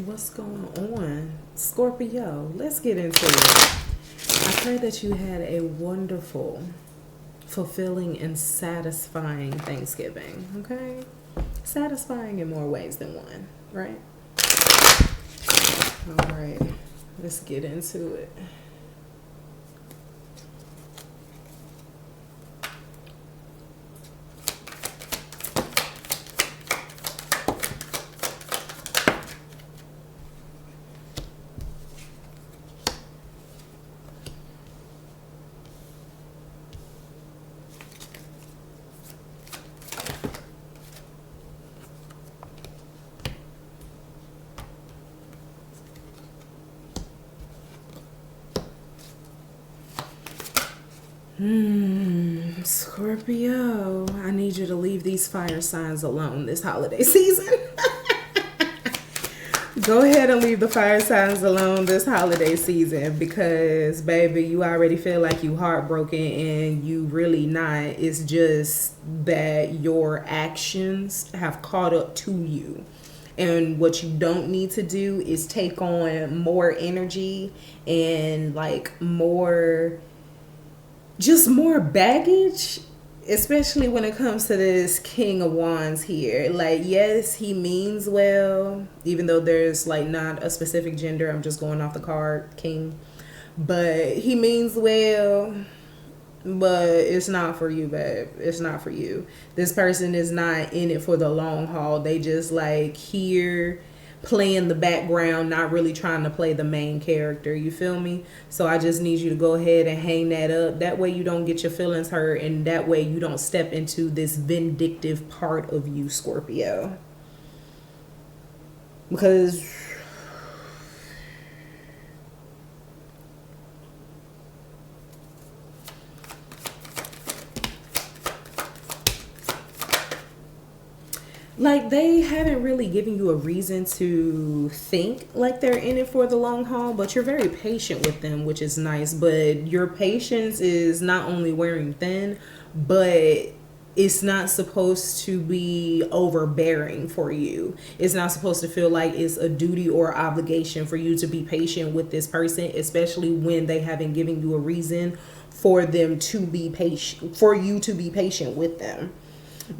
What's going on? Scorpio, let's get into it. I pray that you had a wonderful, fulfilling, and satisfying Thanksgiving, okay? Satisfying in more ways than one, right? All right, let's get into it. Scorpio, I need you to leave these fire signs alone this holiday season. Go ahead and leave the fire signs alone this holiday season because, baby, you already feel like you heartbroken and you really not. It's just that your actions have caught up to you. And what you don't need to do is take on more energy and like more baggage, especially when it comes to this King of Wands here. Like, yes, he means well, even though there's like not a specific gender. I'm just going off the card, King. But he means well, but it's not for you, babe. It's not for you. This person is not in it for the long haul. They just like here playing the background, not really trying to play the main character. You feel me? So I just need you to go ahead and hang that up. That way you don't get your feelings hurt, and that way you don't step into this vindictive part of you, Scorpio. Because like they haven't really given you a reason to think like they're in it for the long haul, but you're very patient with them, which is nice. But your patience is not only wearing thin, but it's not supposed to be overbearing for you. It's not supposed to feel like it's a duty or obligation for you to be patient with this person, especially when they haven't given you a reason for them to be patient, for you to be patient with them.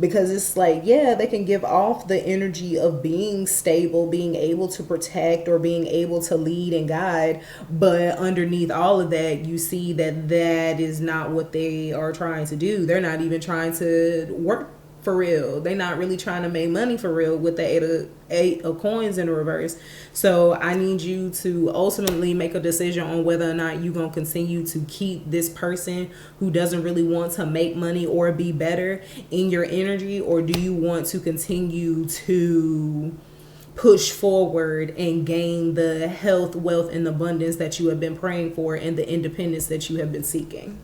Because it's like, yeah, they can give off the energy of being stable, being able to protect, or being able to lead and guide, but underneath all of that, you see that that is not what they are trying to do. They're not even trying to work for real. They're not really trying to make money for real with the eight of coins in reverse. So I need you to ultimately make a decision on whether or not you're going to continue to keep this person who doesn't really want to make money or be better in your energy, or do you want to continue to push forward and gain the health, wealth, and abundance that you have been praying for, and the independence that you have been seeking.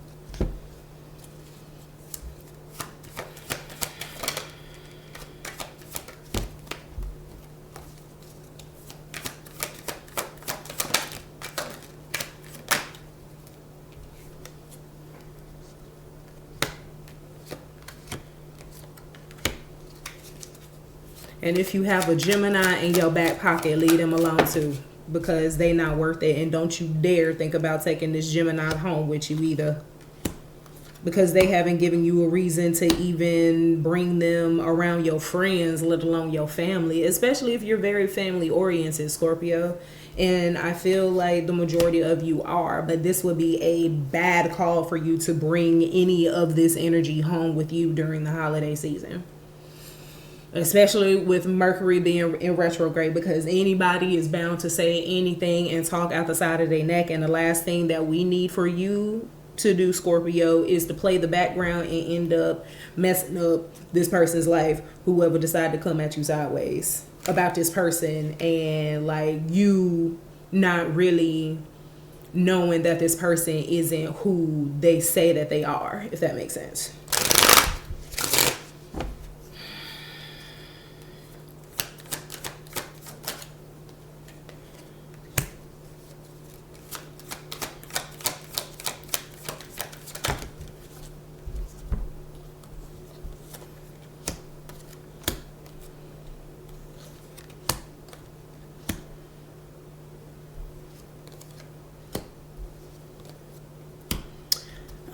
And if you have a Gemini in your back pocket, leave them alone too, because they not worth it. And don't you dare think about taking this Gemini home with you either, because they haven't given you a reason to even bring them around your friends, let alone your family, especially if you're very family oriented, Scorpio. And I feel like the majority of you are, but this would be a bad call for you to bring any of this energy home with you during the holiday season, especially with Mercury being in retrograde, because anybody is bound to say anything and talk out the side of their neck. And the last thing that we need for you to do, Scorpio, is to play the background and end up messing up this person's life, whoever decided to come at you sideways about this person, and like you not really knowing that this person isn't who they say that they are, if that makes sense.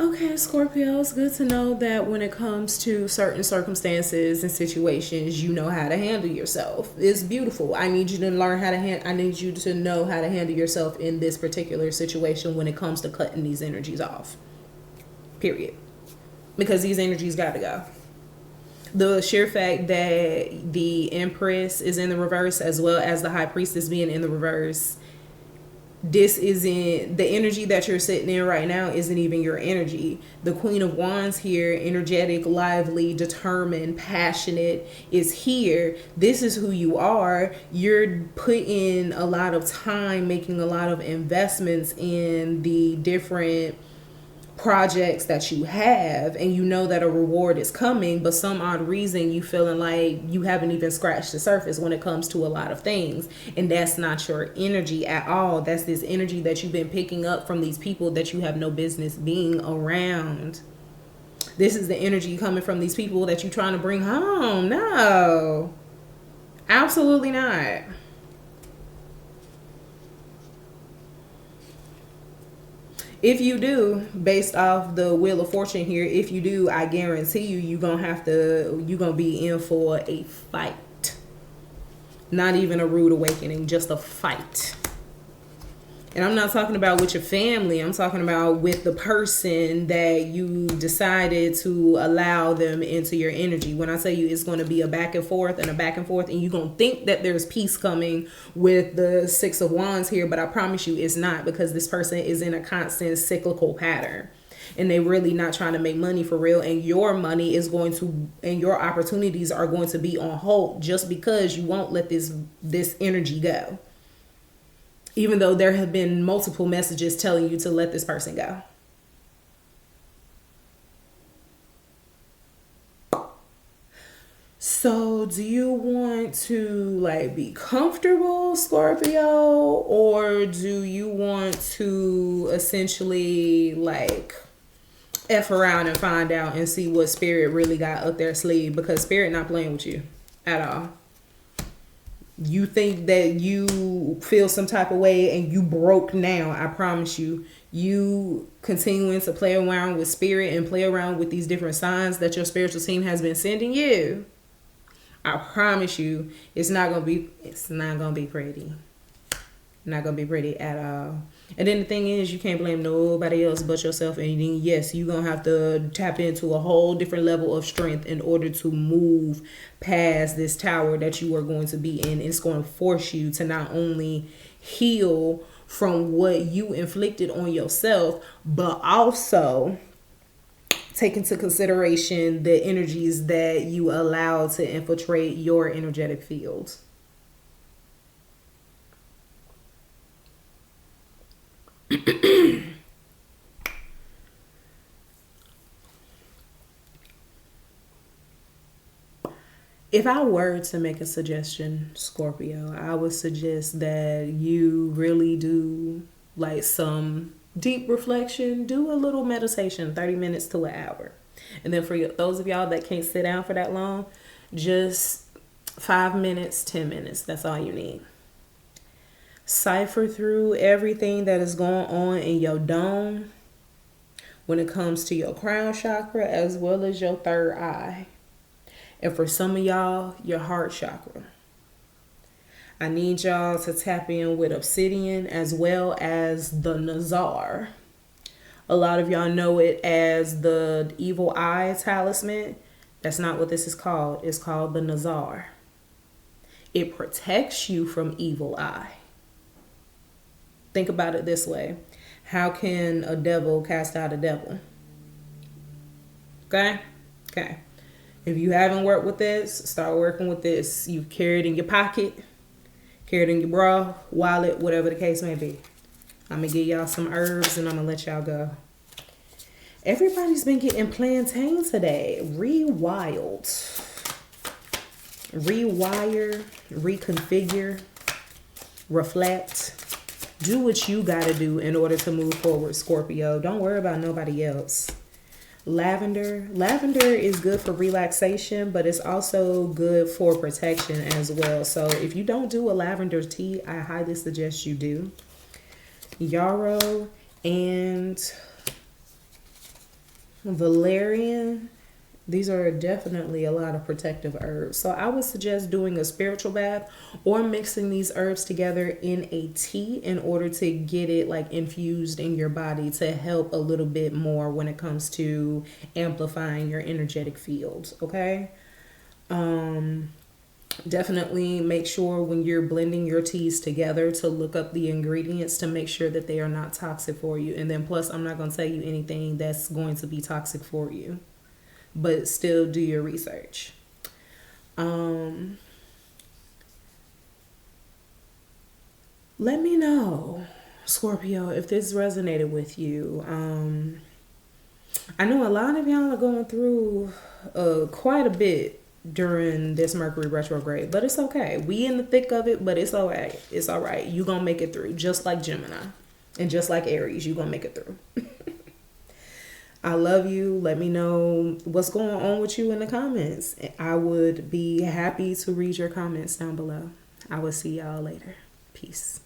Okay, Scorpio, it's good to know that when it comes to certain circumstances and situations, you know how to handle yourself. It's beautiful. I need you to learn how to I need you to know how to handle yourself in this particular situation when it comes to cutting these energies off. Period. Because these energies got to go. The sheer fact that the Empress is in the reverse as well as the High Priestess being in the reverse, this isn't the energy that you're sitting in right now, isn't even your energy. The Queen of Wands here, energetic, lively, determined, passionate, is here. This is who you are. You're putting a lot of time, making a lot of investments in the different projects that you have, and you know that a reward is coming, but some odd reason you feeling like you haven't even scratched the surface when it comes to a lot of things, and that's not your energy at all. That's this energy that you've been picking up from these people that you have no business being around. This is the energy coming from these people that you're trying to bring home. No, absolutely not. If you do, based off the Wheel of Fortune here, if you do, I guarantee you're going to be in for a fight. Not even a rude awakening, just a fight. And I'm not talking about with your family. I'm talking about with the person that you decided to allow them into your energy. When I tell you it's going to be a back and forth and a back and forth, and you're going to think that there's peace coming with the Six of Wands here, but I promise you it's not, because this person is in a constant cyclical pattern. And they really not trying to make money for real. And your money is going to, and your opportunities are going to be on hold just because you won't let this energy go. Even though there have been multiple messages telling you to let this person go. So do you want to like be comfortable, Scorpio? Or do you want to essentially like F around and find out and see what Spirit really got up their sleeve? Because Spirit not playing with you at all. You think that you feel some type of way and you broke now. I promise you, you continuing to play around with Spirit and play around with these different signs that your spiritual team has been sending you. I promise you, it's not gonna be pretty. Not gonna be pretty at all. And then the thing is, you can't blame nobody else but yourself. And then, yes, you're going to have to tap into a whole different level of strength in order to move past this tower that you are going to be in. It's going to force you to not only heal from what you inflicted on yourself, but also take into consideration the energies that you allow to infiltrate your energetic fields. If I were to make a suggestion, Scorpio, I would suggest that you really do like some deep reflection, do a little meditation, 30 minutes to an hour. And then for those of y'all that can't sit down for that long, just 5 minutes, 10 minutes. That's all you need. Cipher through everything that is going on in your dome when it comes to your crown chakra as well as your third eye. And for some of y'all, your heart chakra. I need y'all to tap in with obsidian as well as the Nazar. A lot of y'all know it as the evil eye talisman. That's not what this is called. It's called the Nazar. It protects you from evil eye. Think about it this way. How can a devil cast out a devil? Okay? Okay. If you haven't worked with this, start working with this. You carry it in your pocket, carry it in your bra, wallet, whatever the case may be. I'm going to give y'all some herbs and I'm going to let y'all go. Everybody's been getting plantain today. Rewild. Rewire, reconfigure, reflect. Do what you got to do in order to move forward, Scorpio. Don't worry about nobody else. Lavender. Lavender is good for relaxation, but it's also good for protection as well. So if you don't do a lavender tea, I highly suggest you do. Yarrow and Valerian. These are definitely a lot of protective herbs. So I would suggest doing a spiritual bath or mixing these herbs together in a tea in order to get it like infused in your body to help a little bit more when it comes to amplifying your energetic field. Okay. Um, Definitely make sure when you're blending your teas together to look up the ingredients to make sure that they are not toxic for you. And then plus, I'm not going to tell you anything that's going to be toxic for you, but still do your research. Um, Let me know, Scorpio, if this resonated with you. I know a lot of y'all are going through quite a bit during this Mercury retrograde, but it's okay. We in the thick of it, but it's all right. It's all right. You gonna make it through, just like Gemini, and just like Aries. You gonna make it through. I love you. Let me know what's going on with you in the comments. I would be happy to read your comments down below. I will see y'all later. Peace.